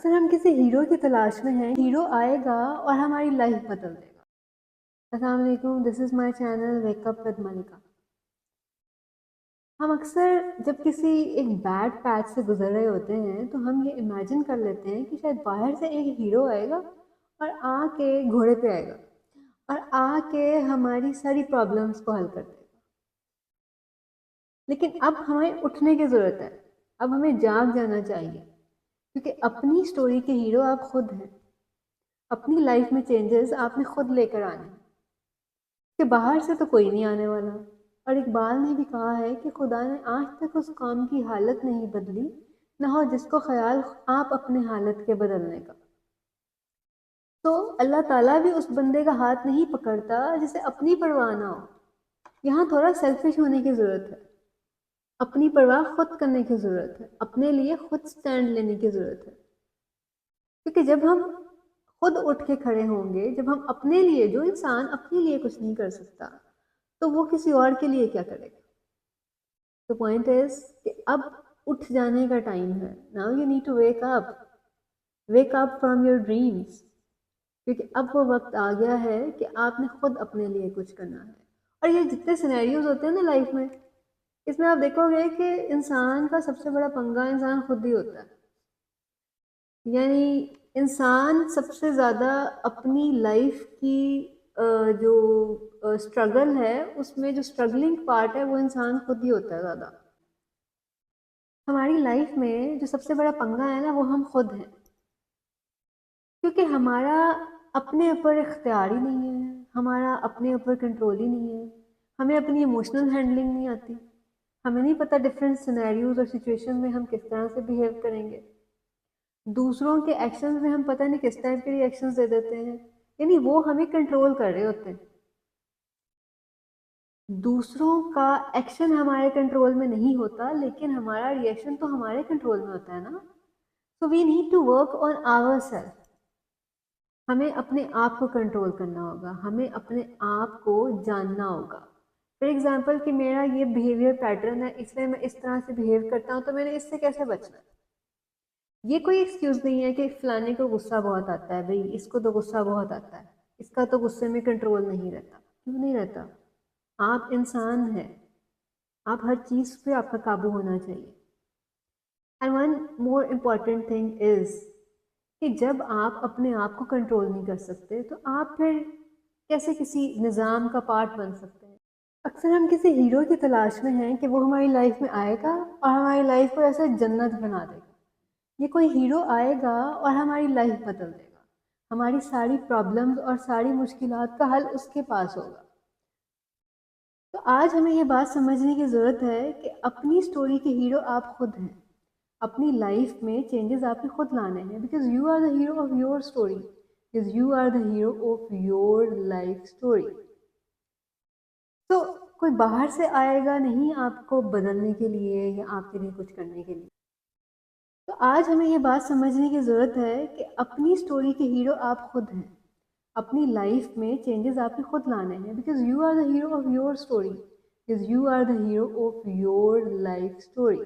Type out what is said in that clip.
اکثر ہم کسی ہیرو کی تلاش میں ہیں، ہیرو آئے گا اور ہماری لائف بدل دے گا۔ السلام علیکم، this is my channel wake up with Malika. ہم اکثر جب کسی ایک بیڈ پیچ سے گزر رہے ہوتے ہیں تو ہم یہ امیجن کر لیتے ہیں کہ شاید باہر سے ایک ہیرو آئے گا اور آ کے گھوڑے پہ آئے گا اور آ کے ہماری ساری پرابلمس کو حل کر دے گا۔ لیکن اب ہمیں اٹھنے کی ضرورت ہے، اب ہمیں جاگ جانا چاہیے، کیونکہ اپنی سٹوری کے ہیرو آپ خود ہیں۔ اپنی لائف میں چینجز آپ نے خود لے کر آنے ہیں، کہ باہر سے تو کوئی نہیں آنے والا۔ اور اقبال نے بھی کہا ہے کہ خدا نے آج تک اس قوم کی حالت نہیں بدلی، نہ ہو جس کو خیال آپ اپنے حالت کے بدلنے کا۔ تو اللہ تعالیٰ بھی اس بندے کا ہاتھ نہیں پکڑتا جسے اپنی پرواہ نہ ہو۔ یہاں تھوڑا سیلفش ہونے کی ضرورت ہے، اپنی پرواہ خود کرنے کی ضرورت ہے، اپنے لیے خود سٹینڈ لینے کی ضرورت ہے۔ کیونکہ جب ہم خود اٹھ کے کھڑے ہوں گے، جب ہم اپنے لیے، جو انسان اپنے لیے کچھ نہیں کر سکتا تو وہ کسی اور کے لیے کیا کرے گا؟ تو پوائنٹ از کہ اب اٹھ جانے کا ٹائم ہے۔ Now you need to wake up from your dreams, کیونکہ اب وہ وقت آ گیا ہے کہ آپ نے خود اپنے لیے کچھ کرنا ہے۔ اور یہ جتنے سینیریوز ہوتے ہیں نا لائف میں، اس میں آپ دیکھو گے کہ انسان کا سب سے بڑا پنگا انسان خود ہی ہوتا ہے۔ یعنی انسان سب سے زیادہ اپنی لائف کی جو اسٹرگل ہے، اس میں جو اسٹرگلنگ پارٹ ہے وہ انسان خود ہی ہوتا ہے زیادہ۔ ہماری لائف میں جو سب سے بڑا پنگا ہے نا، وہ ہم خود ہیں، کیونکہ ہمارا اپنے اوپر اختیار ہی نہیں ہے، ہمارا اپنے اوپر کنٹرول ہی نہیں ہے، ہمیں اپنی ایموشنل ہینڈلنگ نہیں آتی، ہمیں نہیں پتہ ڈفرینٹ سینیریوز اور سچویشن میں ہم کس طرح سے بیہیو کریں گے، دوسروں کے ایکشنز میں ہم پتہ نہیں کس ٹائپ کے ریئیکشنز دے دیتے ہیں، یعنی وہ ہمیں کنٹرول کر رہے ہوتے ہیں۔ دوسروں کا ایکشن ہمارے کنٹرول میں نہیں ہوتا، لیکن ہمارا ریئیکشن تو ہمارے کنٹرول میں ہوتا ہے نا۔ So we need to work on our self. ہمیں اپنے آپ کو کنٹرول کرنا ہوگا، ہمیں اپنے آپ کو جاننا ہوگا۔ فار ایگزامپل کہ میرا یہ بیہیویئر پیٹرن ہے، اس لیے میں اس طرح سے بیہیو کرتا ہوں، تو میں نے اس سے کیسے بچنا ہے؟ یہ کوئی ایکسکیوز نہیں ہے کہ فلانے کو غصہ بہت آتا ہے، بھئی اس کو تو غصہ بہت آتا ہے، اس کا تو غصے میں کنٹرول نہیں رہتا۔ کیوں نہیں رہتا؟ آپ انسان ہیں، آپ ہر چیز پہ آپ کا قابو ہونا چاہیے۔ And one more important thing is کہ جب آپ اپنے آپ کو کنٹرول نہیں کر سکتے تو آپ پھر کیسے کسی نظام کا پارٹ بن سکتے ہیں؟ اکثر ہم کسی ہیرو کی تلاش میں ہیں کہ وہ ہماری لائف میں آئے گا اور ہماری لائف کو ایسے جنت بنا دے گا۔ یہ کوئی ہیرو آئے گا اور ہماری لائف بدل دے گا، ہماری ساری پرابلمز اور ساری مشکلات کا حل اس کے پاس ہوگا۔ تو آج ہمیں یہ بات سمجھنے کی ضرورت ہے کہ اپنی سٹوری کے ہیرو آپ خود ہیں، اپنی لائف میں چینجز آپ نے خود لانے ہیں، because you are the hero of your story, because you are the hero of your life story. تو کوئی باہر سے آئے گا نہیں آپ کو بدلنے کے لیے یا آپ کے لیے کچھ کرنے کے لیے۔ تو آج ہمیں یہ بات سمجھنے کی ضرورت ہے کہ اپنی سٹوری کے ہیرو آپ خود ہیں، اپنی لائف میں چینجز آپ نے خود لانے ہیں، because you are the hero of your story, because you are the hero of your life story.